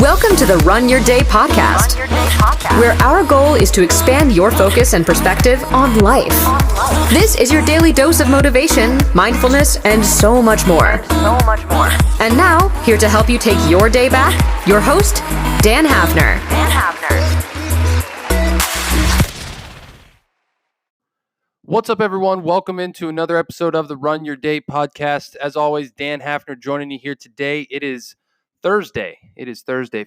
Welcome to the Run Your Day podcast, where our goal is to expand your focus and perspective on life. This is your daily dose of motivation, mindfulness, and so much more. And now, here to help you take your day back, your host, Dan Hafner. What's up, everyone? Welcome into another episode of the Run Your Day podcast. As always, Dan Hafner joining you here today. It is Thursday,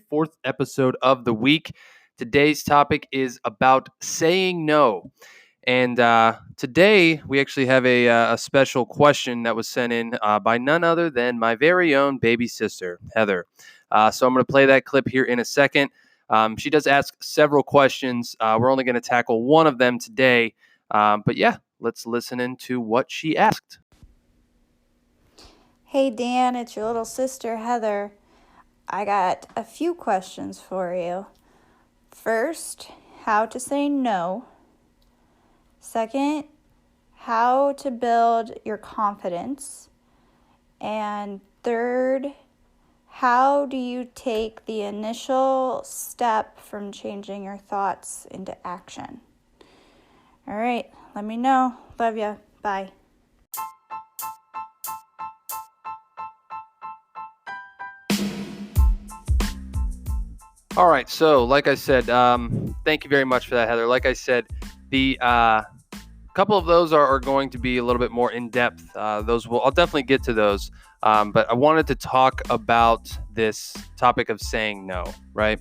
fourth episode of the week. Today's topic is about saying no. And today we actually have a special question that was sent in by none other than my very own baby sister, Heather. So I'm going to play that clip here in a second. She does ask several questions. We're only going to tackle one of them today. But yeah, let's listen into what she asked. Hey Dan, it's your little sister Heather. I got a few questions for you. First, how to say no. Second, how to build your confidence. And third, how do you take the initial step from changing your thoughts into action? All right, let me know. Love ya. Bye. All right, so like I said, thank you very much for that, Heather. Like I said, the couple of those are going to be a little bit more in depth. I'll definitely get to those. But I wanted to talk about this topic of saying no, right?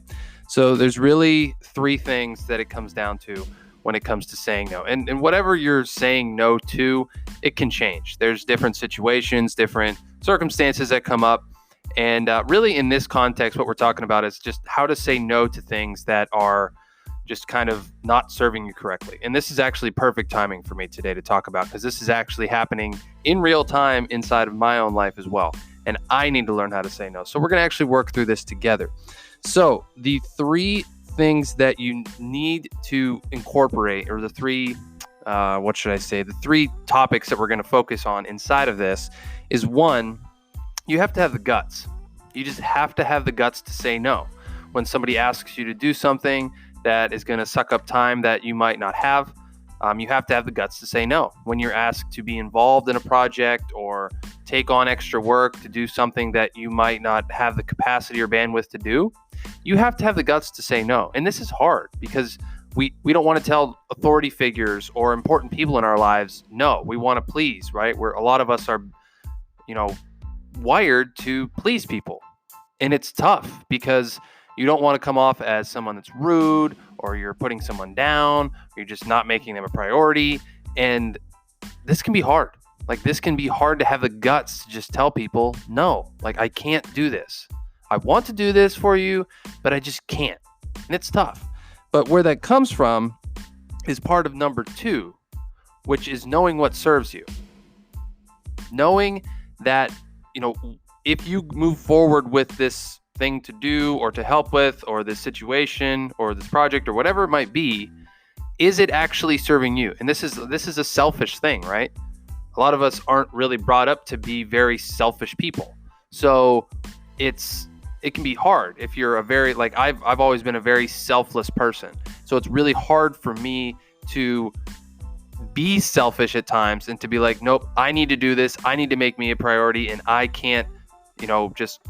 So there's really three things that it comes down to when it comes to saying no. And whatever you're saying no to, it can change. There's different situations, different circumstances that come up. And really in this context, what we're talking about is just how to say no to things that are just kind of not serving you correctly. And this is actually perfect timing for me today to talk about, because this is actually happening in real time inside of my own life as well. And I need to learn how to say no. So we're going to actually work through this together. So the three things that you need to incorporate, or the three, the three topics that we're going to focus on inside of this is, one, you have to have the guts. You just have to have the guts to say no. When somebody asks you to do something that is going to suck up time that you might not have, you have to have the guts to say no. When you're asked to be involved in a project or take on extra work to do something that you might not have the capacity or bandwidth to do, you have to have the guts to say no. And this is hard because we don't want to tell authority figures or important people in our lives no. We want to please, right? Where a lot of us are, wired to please people. And it's tough because you don't want to come off as someone that's rude, or you're putting someone down, or you're just not making them a priority. And this can be hard. This can be hard to have the guts to just tell people, no, I can't do this. I want to do this for you, but I just can't. And it's tough. But where that comes from is part of number 2, which is knowing what serves you. Knowing that, if you move forward with this thing to do or to help with, or this situation or this project or whatever it might be, is it actually serving you? And this is a selfish thing, right? A lot of us aren't really brought up to be very selfish people. So it can be hard if you're a very, I've always been a very selfless person. So it's really hard for me to be selfish at times and to be like, nope, I need to do this. I need to make me a priority, and I can't, just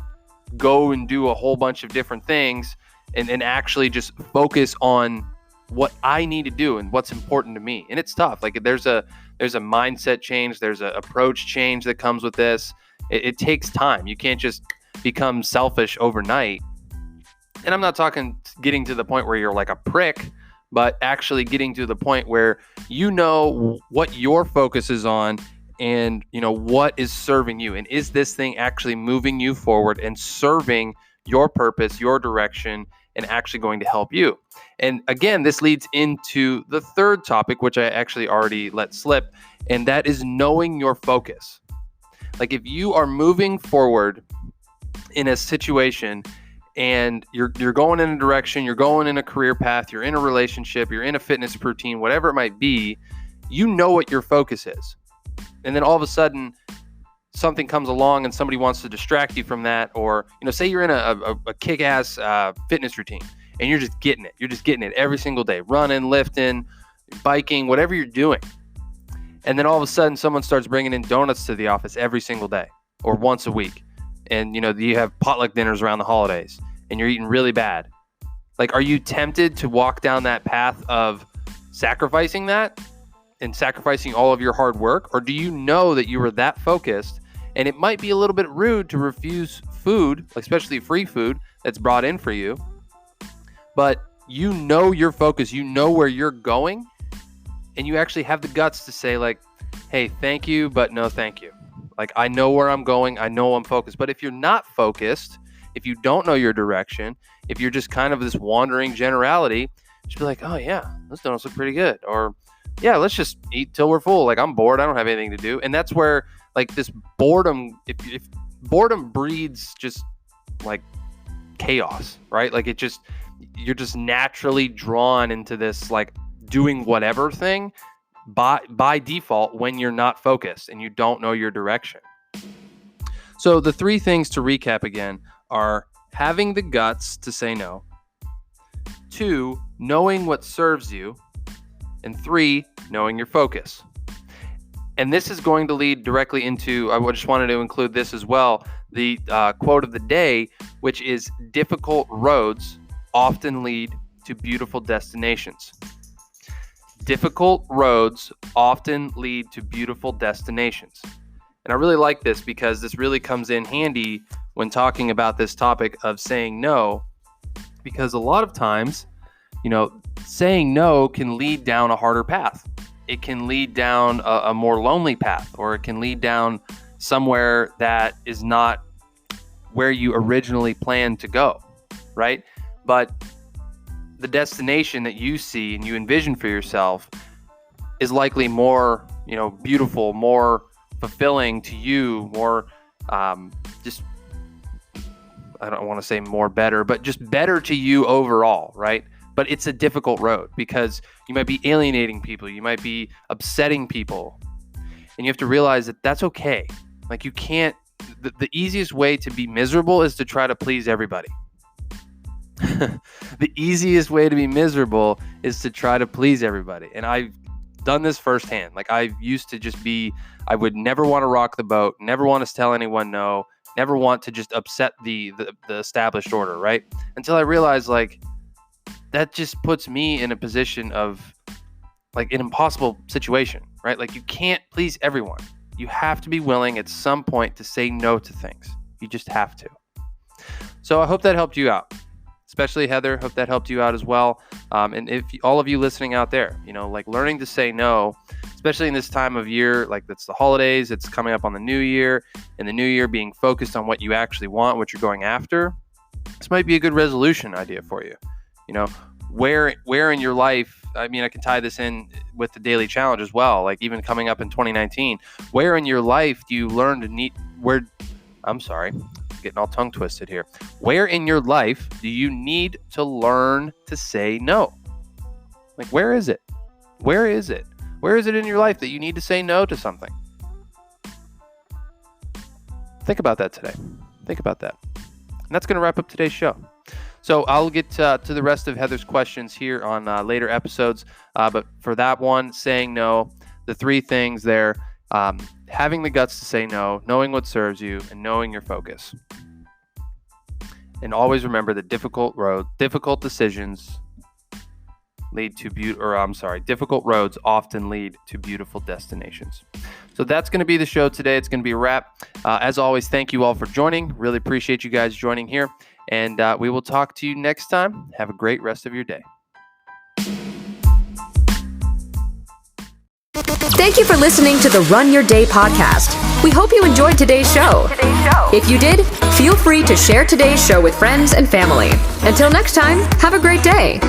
go and do a whole bunch of different things and actually just focus on what I need to do and what's important to me. And it's tough. There's a mindset change. There's an approach change that comes with this. It takes time. You can't just become selfish overnight. And I'm not talking getting to the point where you're like a prick, but actually getting to the point where you know what your focus is on, and what is serving you, and is this thing actually moving you forward and serving your purpose, your direction, and actually going to help you. And again, this leads into the third topic, which I actually already let slip, and that is knowing your focus. If you are moving forward in a situation and you're going in a direction, you're going in a career path, you're in a relationship, you're in a fitness routine, whatever it might be, you know what your focus is. And then all of a sudden something comes along and somebody wants to distract you from that, or, say you're in a kick-ass fitness routine and you're just getting it every single day, running, lifting, biking, whatever you're doing. And then all of a sudden someone starts bringing in donuts to the office every single day or once a week. And, you have potluck dinners around the holidays and you're eating really bad. Like, are you tempted to walk down that path of sacrificing that and sacrificing all of your hard work? Or do you know that you were that focused and it might be a little bit rude to refuse food, especially free food that's brought in for you, but you're focused, you know where you're going, and you actually have the guts to say, like, hey, thank you, but no thank you. Like, I know where I'm going, I know I'm focused. But if you're not focused, if you don't know your direction, if you're just kind of this wandering generality, just be like, oh yeah, those donuts look pretty good. Or yeah, let's just eat till we're full. Like, I'm bored, I don't have anything to do. And that's where, like, this boredom, if boredom breeds just like chaos, right? Like, you're just naturally drawn into this, like, doing whatever thing by default when you're not focused and you don't know your direction. So the 3 things to recap again are having the guts to say no, 2, knowing what serves you, and 3, knowing your focus. And this is going to lead directly into, I just wanted to include this as well, the quote of the day, which is, difficult roads often lead to beautiful destinations. Difficult roads often lead to beautiful destinations. And I really like this because this really comes in handy when talking about this topic of saying no, because a lot of times, saying no can lead down a harder path. It can lead down a more lonely path, or it can lead down somewhere that is not where you originally planned to go, right? But the destination that you see and you envision for yourself is likely more, beautiful, more fulfilling to you, more just, I don't want to say more better, but just better to you overall, right? But it's a difficult road because you might be alienating people, you might be upsetting people, and you have to realize that that's okay. Like, you can't, the easiest way to be miserable is to try to please everybody. The easiest way to be miserable is to try to please everybody. And I've done this firsthand. Like, I used to just I would never want to rock the boat, never want to tell anyone no, never want to just upset the established order, right? Until I realized, like, that just puts me in a position of, like, an impossible situation, right? Like, you can't please everyone. You have to be willing at some point to say no to things. You just have to. So I hope that helped you out. Especially Heather, hope that helped you out as well. And if all of you listening out there, like, learning to say no, especially in this time of year, like, that's the holidays, it's coming up on the new year, and the new year being focused on what you actually want, what you're going after, this might be a good resolution idea for you. Where in your life, I mean, I can tie this in with the daily challenge as well, like, even coming up in 2019, where in your life do you learn to getting all tongue twisted here. Where in your life do you need to learn to say no? Like, where is it? Where is it? Where is it in your life that you need to say no to something? Think about that today. Think about that. And that's going to wrap up today's show. So I'll get to the rest of Heather's questions here on later episodes. But for that one, saying no, the 3 things there, having the guts to say no, knowing what serves you, and knowing your focus. And always remember that difficult decisions difficult roads often lead to beautiful destinations. So that's going to be the show today. It's going to be a wrap. As always, thank you all for joining. Really appreciate you guys joining here. And we will talk to you next time. Have a great rest of your day. Thank you for listening to the Run Your Day podcast. We hope you enjoyed today's show. If you did, feel free to share today's show with friends and family. Until next time, have a great day.